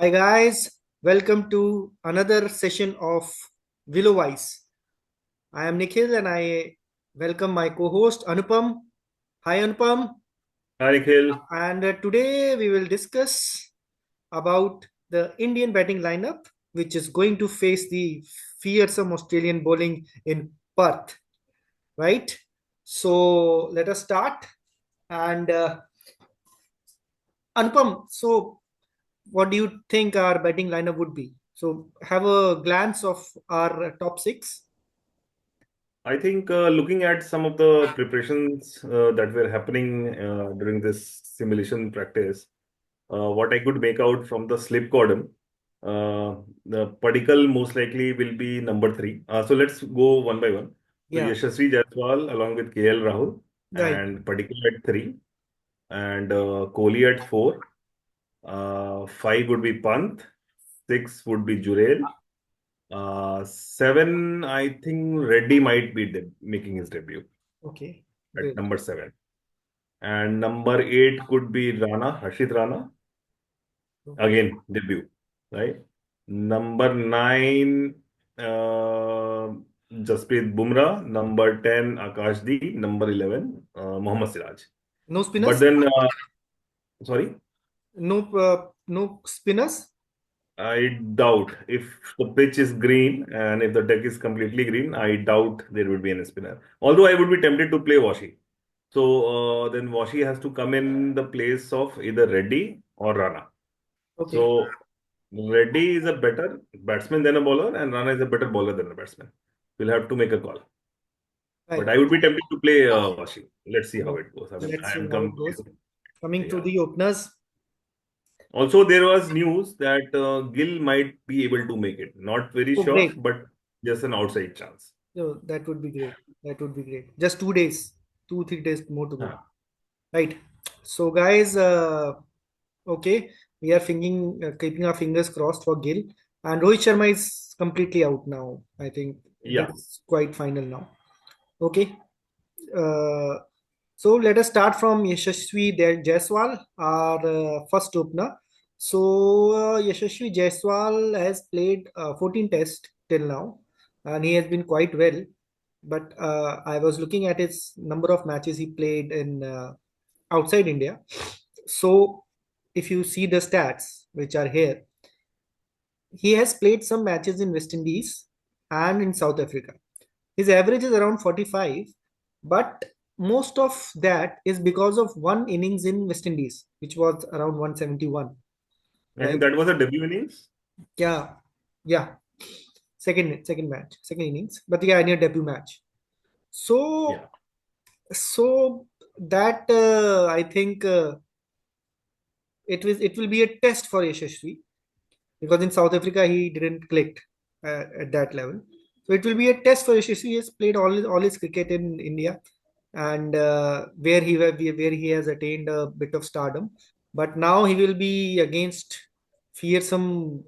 Hi guys, welcome to another session of Willowise. I am Nikhil and I welcome my co-host Anupam. Hi Anupam. Hi, Nikhil. And today we will discuss about the Indian batting lineup, which is going to face the fearsome Australian bowling in Perth. Right? So let us start. And Anupam, so what do you think our batting lineup would be? So have a glance of our top six. I think looking at some of the preparations that were happening during this simulation practice, what I could make out from the slip cordon, the particle most likely will be number three. So let's go one by one. So Yeah, Yashashvi Jaiswal along with KL Rahul right. and particle at three and Kohli at four. Five would be Pant, six would be Jurel. Seven, I think Reddy might be making his debut Okay, at great. number seven. And number eight could be Rana, Harshit Rana. Again, debut, right? Number nine, Jasprit Bumrah. Number 10, Akashdeep. Number 11, Mohammad Siraj. No But spinners? then, sorry, No spinners? I doubt if the pitch is green and if the deck is completely green, I doubt there would be any spinner. Although I would be tempted to play Washi. So then Washi has to come in the place of either Reddy or Rana. Okay, So Reddy is a better batsman than a bowler, and Rana is a better bowler than a batsman. We'll have to make a call. But right. I would be tempted to play Washi. Let's see how Right. it goes. I mean, Let's I see am how it goes. completely. Coming to Yeah. the openers. Also, there was news that Gill might be able to make it. Not very Oh, sure, great. but just an outside chance. So that would be great. That would be great. Just 2 days, 3 days more to go. Huh. Right. So, guys, okay, we are keeping our fingers crossed for Gill. And Rohit Sharma is completely out now. I think Yeah. that's quite final now. Okay. Uh, so let us start from Yashashvi Jaiswal, our first opener. So Yashashvi Jaiswal has played 14 tests till now, and he has been quite well. But I was looking at his number of matches he played in outside India. So if you see the stats which are here, he has played some matches in West Indies and in South Africa. His average is around 45, but most of that is because of one innings in West Indies, which was around 171. I Right? think that was a debut innings. Yeah, yeah. Second match, second innings. But yeah, in a debut match. Yeah. So so that I think it will be a test for Yashashvi because in South Africa he didn't click at that level. So it will be a test for Yashasvi. He has played all his cricket in India, and where he has attained a bit of stardom. But now he will be against fearsome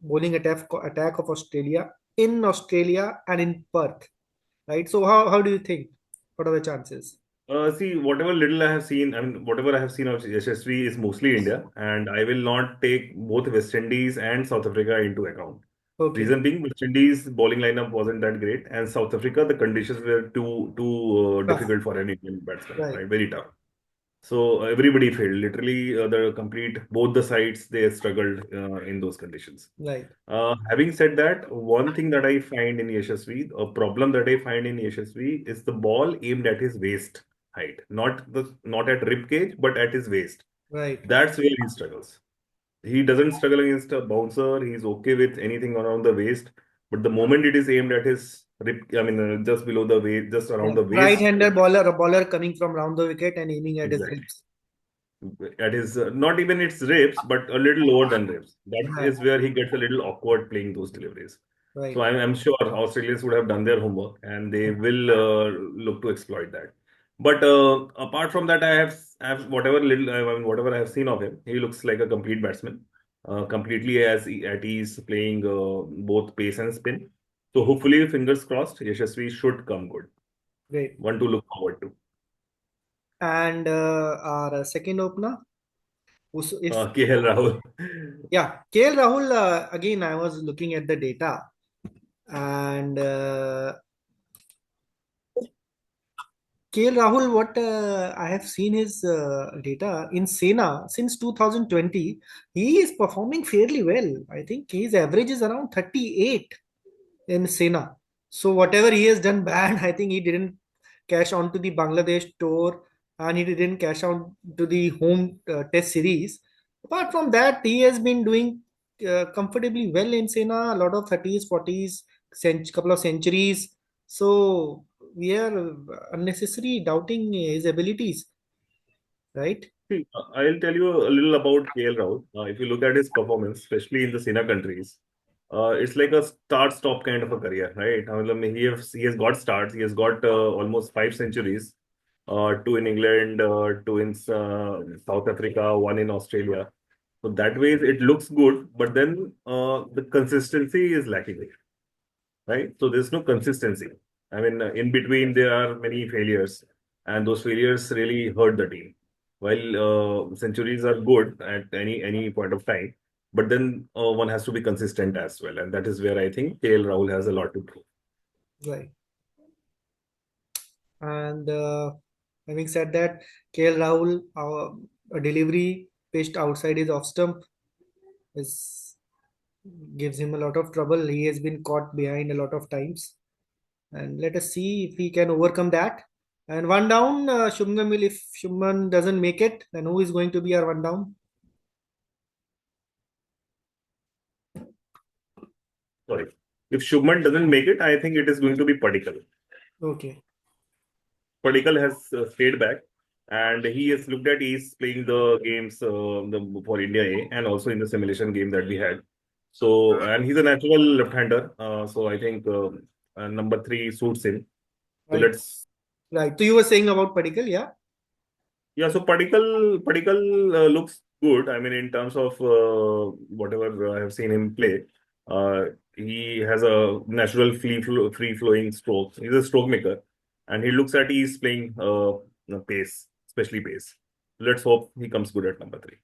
bowling attack of Australia in Australia and in Perth. Right. So how do you think? What are the chances? See, whatever little I have seen, I mean, whatever I have seen of Yashasvi is mostly India, and I will not take both West Indies and South Africa into account. Okay. Reason being, West Indies bowling lineup wasn't that great, and South Africa, the conditions were too Tough. difficult for an Indian batsman, Right. right? Very tough. So everybody failed. Literally, the complete both the sides they struggled in those conditions. Right. Having said that, one thing that I find in Yashasvi, a problem that I find in Yashasvi is the ball aimed at his waist height, not at rib cage, but at his waist. Right. That's where he struggles. He doesn't struggle against a bouncer. He's okay with anything around the waist. But the moment it is aimed at his rib, I mean, just below the waist, just around Yeah. the waist, Right-hander bowler, a bowler coming from round the wicket and aiming at his exactly. ribs. At his not even its ribs, but a little lower than ribs. That Yeah. is where he gets a little awkward playing those deliveries. So Right. I'm sure Australians would have done their homework and they will look to exploit that. But apart from that, I have whatever little I mean, whatever I have seen of him, he looks like a complete batsman, completely at ease, playing both pace and spin. So hopefully, fingers crossed, Yashasvi should come good. Great. One to look forward to. And our second opener. If KL Rahul. yeah, KL Rahul, again, I was looking at the data, and KL Rahul, what I have seen his data in Sena since 2020, he is performing fairly well. I think his average is around 38 in Sena. So whatever he has done bad, I think he didn't cash on to the Bangladesh tour, and he didn't cash out to the home test series. Apart from that, he has been doing comfortably well in Sena, a lot of 30s, 40s, couple of centuries. So we are unnecessary doubting his abilities, right? See, I'll tell you a little about KL Rahul. If you look at his performance, especially in the SENA countries, it's like a start-stop kind of a career, right? I mean, he has got starts. He has got almost 5 centuries, two in England, two in South Africa, one in Australia. So that way, it looks good, but then the consistency is lacking, right? So there's no consistency. I mean, in between there are many failures, and those failures really hurt the team. While centuries are good at any point of time, but then one has to be consistent as well, and that is where I think KL Rahul has a lot to prove. Right. And having said that, KL Rahul, a delivery pitched outside his off stump is gives him a lot of trouble. He has been caught behind a lot of times, and let us see if he can overcome that. And one down, Shubman will. If Shubman doesn't make it, then who is going to be our one down? Sorry, if Shubman doesn't make it, I think it is going to be Padikkal. Okay, Padikkal has stayed back, and he has looked at he's playing the games for India A and also in the simulation game that we had. So, and he's a natural left-hander. So I think number three suits him. So right, let's right. So you were saying about Padikkal, yeah, yeah. So Padikkal looks good. I mean, in terms of whatever I have seen him play, he has a natural free flowing stroke. He's a stroke maker, and he looks at he's playing pace, especially pace. Let's hope he comes good at number three.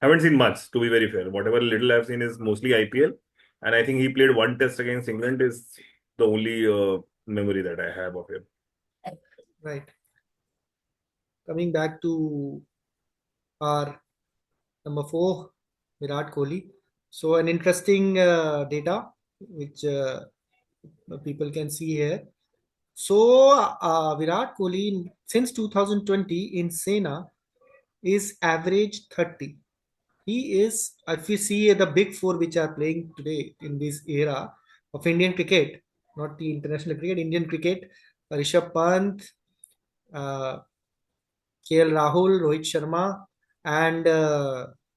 Haven't seen much, to be very fair. Whatever little I've seen is mostly IPL, and I think he played one test against England is the only memory that I have of him. right. Coming back to our number four, Virat Kohli. So an interesting data which people can see here. So Virat Kohli since 2020 in Sena is average 30. He is, if you see the big four which are playing today in this era of Indian cricket, not the international cricket, Indian cricket, Rishabh Pant, uh, KL Rahul, Rohit Sharma, and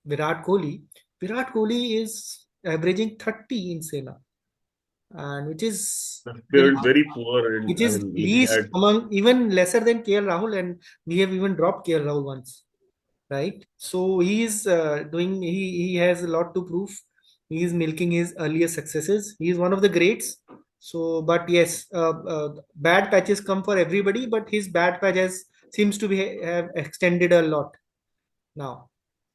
Virat Kohli. Virat Kohli is averaging 30 in Sena, and Very, very poor. which I is mean, looking least at among even lesser than KL Rahul, and we have even dropped KL Rahul once, right? So he is doing. He has a lot to prove. He is milking his earlier successes. He is one of the greats. So, but yes, bad patches come for everybody, but his bad patch has seems to be have extended a lot now.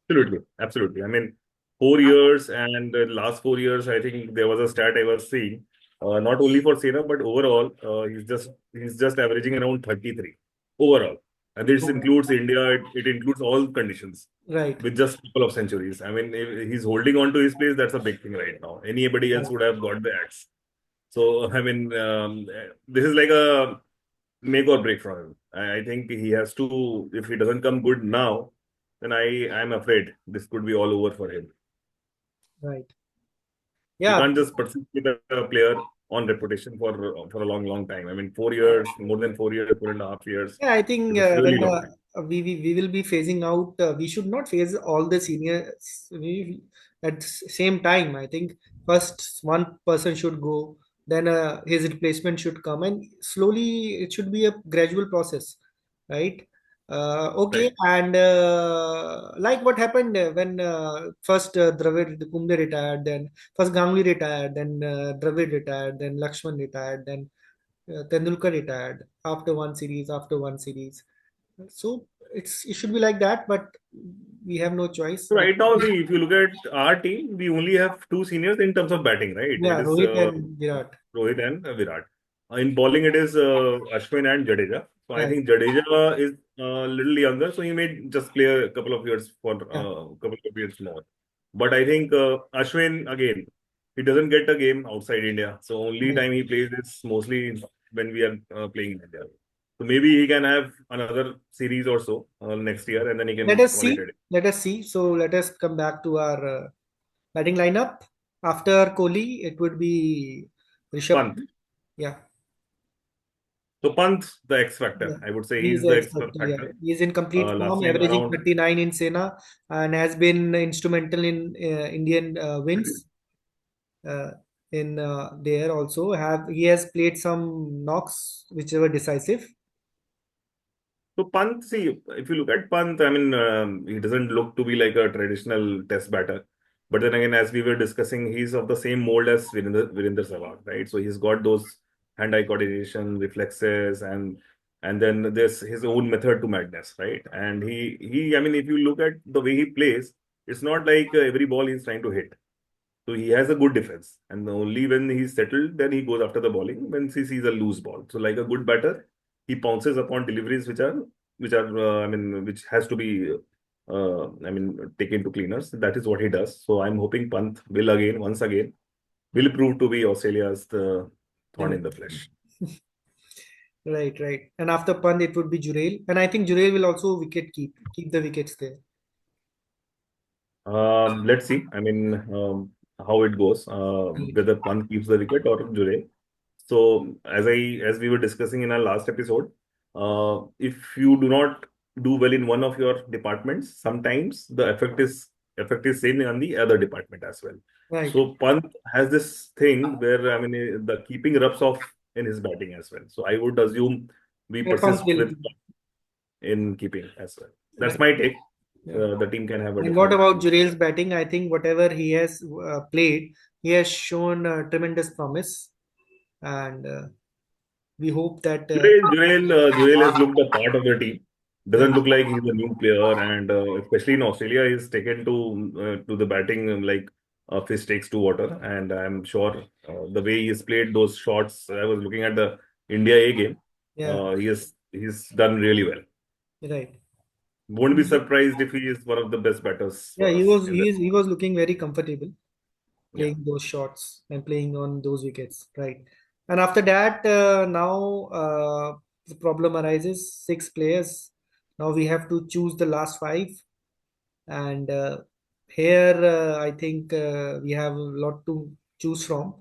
absolutely, absolutely. I mean, 4 years and the last 4 years, I think there was a stat I was seeing. Not only for Sena, but overall, he's just averaging around 33 overall, and this includes India. It includes all conditions Right. with just a couple of centuries. I mean, if he's holding on to his place, that's a big thing right now. Anybody else would have got the axe. So, I mean, this is like a make or break for him. I think he has to, if he doesn't come good now, then I'm afraid this could be all over for him. Right. You Yeah. can't just persist with a player on reputation for a long, long time. I mean, 4 years, more than 4 years, 4.5 years. Yeah, I think It is when really long time. we will be phasing out, we should not phase all the seniors at same time. I think first one person should go, then his replacement should come, and slowly it should be a gradual process, right? Okay, Right. and like what happened when first Dravid Kumble retired, then first Ganguly retired, then Dravid retired, then Lakshman retired, then Tendulkar retired after one series, after one series. So it should be like that, but we have no choice. So right now, see, if you look at our team, we only have two seniors in terms of batting, right? It Yeah, is Rohit and Virat. Rohit and Virat. In bowling, it is Ashwin and Jadeja. So I Right. think Jadeja is a little younger, so he may just play a couple of years for Yeah. a couple of years more. But I think Ashwin, again, he doesn't get a game outside India. So only Right. time he plays is mostly when we are playing in India. So maybe he can have another series or so next year, and then he Let can us call it see. a day. Let us see. So let us come back to our batting lineup. After Kohli, it would be Rishabh. Pant. Yeah. So Pant, the X factor. Yeah. I would say He's he's the the X expert. Yeah. factor. He's in complete Last form, time averaging around. 39 in Sena and has been instrumental in Indian wins. Uh, in there also have he has played some knocks which were decisive. So Pant, see, if you look at Pant, I mean, he doesn't look to be like a traditional test batter. But then again, as we were discussing, he's of the same mold as Virender Sehwag, right? So he's got those hand-eye coordination, reflexes, and then there's his own method to madness, right? And I mean, if you look at the way he plays, it's not like every ball he's trying to hit. So he has a good defense, and only when he's settled, then he goes after the bowling when he sees a loose ball. So like a good batter, he pounces upon deliveries which are I mean which has to be I mean taken to cleaners. That is what he does. So I'm hoping Pant will again once again will prove to be Australia's the thorn Yeah. in the flesh. Right, right. And after Pant, it would be Jurel. And I think Jurel will also keep the wickets there. Let's see. I mean, how it goes. Right. Whether Pant keeps the wicket or Jure. So as we were discussing in our last episode, if you do not do well in one of your departments, sometimes the effect is seen on the other department as well. Right. So Pant has this thing where I mean the keeping rubs off in his batting as well. So I would assume we Yeah, Pant persist will. with in keeping as well. That's Right. my take. Yeah. The team can have a And what different. about Jurel's batting? I think whatever he has played, he has shown tremendous promise. And we hope that Jurel has looked a part of the team. yeah, Doesn't look like he's a new player, and especially in Australia, he's taken to the batting like a fish takes to water. And I'm sure the way he's played those shots, I was looking at the India A game. yeah, He's done really well. right. Won't be surprised if he is one of the best batters Yeah, for us in the he was looking very comfortable yeah. playing those shots and playing on those wickets, right? And after that, now the problem arises: six players. Now we have to choose the last five, and here I think we have a lot to choose from.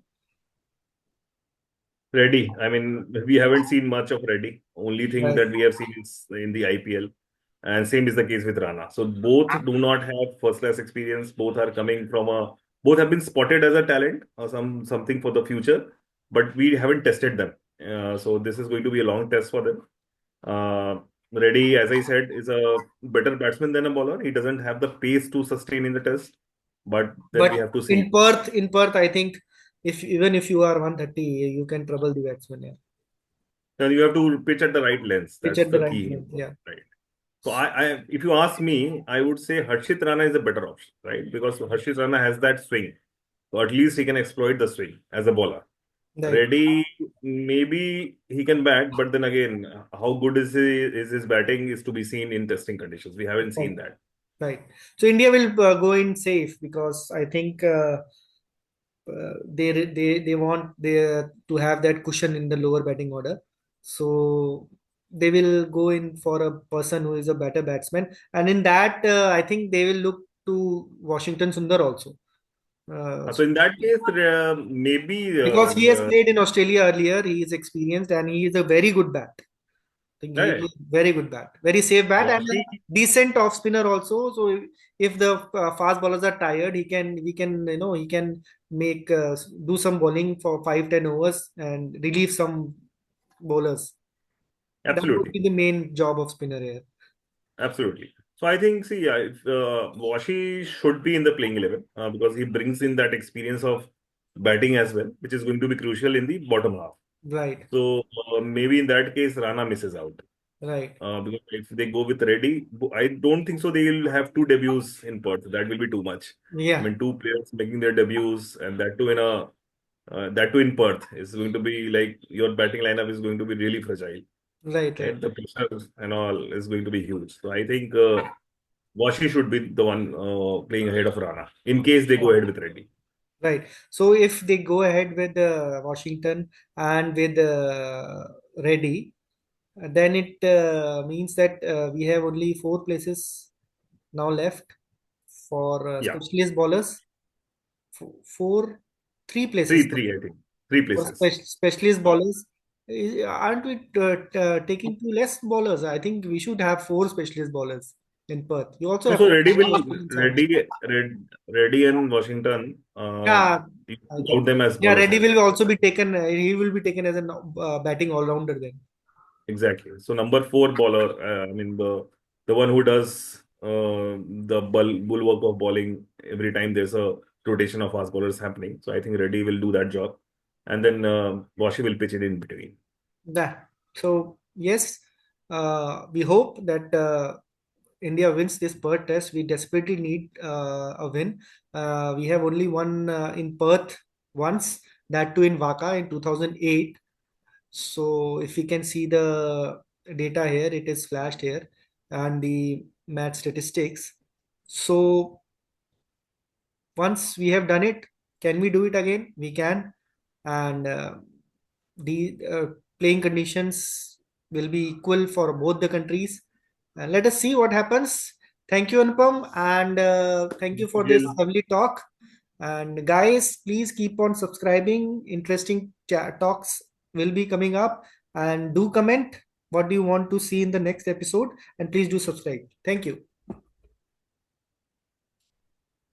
Reddy. I mean, we haven't seen much of Reddy. Only thing Right. that we have seen is in the IPL. And same is the case with Rana. So both do not have first class experience. Both have been spotted as a talent or something for the future, but we haven't tested them. So this is going to be a long test for them. Uh, Reddy, as I said, is a better batsman than a bowler. He doesn't have the pace to sustain in the test, but then we But have to see. In Perth, I think if even if you are 130, you can trouble the batsman. Yeah, Then you have to pitch at the right length. pitch That's at the the right key, length. Yeah, right? So if you ask me, I would say Harshit Rana is a better option, right? Because Harshit Rana has that swing. So at least he can exploit the swing as a bowler. right. Reddy, maybe he can bat, but then again, how good is his batting is to be seen in testing conditions. We haven't Right. seen that. Right. So India will go in safe because I think they want to have that cushion in the lower batting order. So they will go in for a person who is a better batsman, and in that I think they will look to Washington Sundar also. So in that case, maybe Because he has played in Australia earlier, he is experienced and he is a very good bat. I think he yeah, is very good bat, very safe bat, and Washi, a decent off spinner also. So if the fast bowlers are tired, we can he can make do some bowling for 5-10 overs and relieve some bowlers. That would absolutely. be the main job of spinner here. Absolutely. So I think, see, if, Washi should be in the playing 11 because he brings in that experience of batting as well, which is going to be crucial in the bottom half. Right, So maybe in that case, Rana misses out. Right. Because if they go with Reddy, I don't think so. They will have two debuts in Perth. That will be too much. I Yeah. mean, two players making their debuts, and that too in a that too in Perth is going to be like your batting lineup is going to be really fragile. Right. Right. Right? The pressure and all is going to be huge. So I think Washi should be the one playing ahead of Rana in case they go ahead with Reddy. Right. So if they go ahead with Washington and with Reddy, then it means that we have only four places now left for Yeah, specialist bowlers. Four, three places I think three for places. specialist Uh, bowlers. Aren't we taking two less bowlers? I think we should have four specialist bowlers in Perth. You also no, have so four Reddy will fast bowling sides. Reddy and Washington. Yeah, You I can think. count them as Yeah, bowlers Reddy as will well. also be taken. He will be taken as a batting all rounder then. Exactly. So number four bowler, I mean the one who does the bulwark of bowling every time there's a rotation of fast bowlers happening. So I think Reddy will do that job, and then Washi will pitch it in between. That. So yes, we hope that India wins this Perth test. We desperately need a win. We have only won in Perth once, that too in Waka in 2008. So if we can see the data here, it is flashed here, and the match statistics. So once we have done it, can we do it again? We can, and the playing conditions will be equal for both the countries. And let us see what happens. Thank you, Anupam, and thank you for this Gill. lovely talk. And guys, please keep on subscribing. Interesting talks will be coming up, and do comment what do you want to see in the next episode, and please do subscribe. Thank you.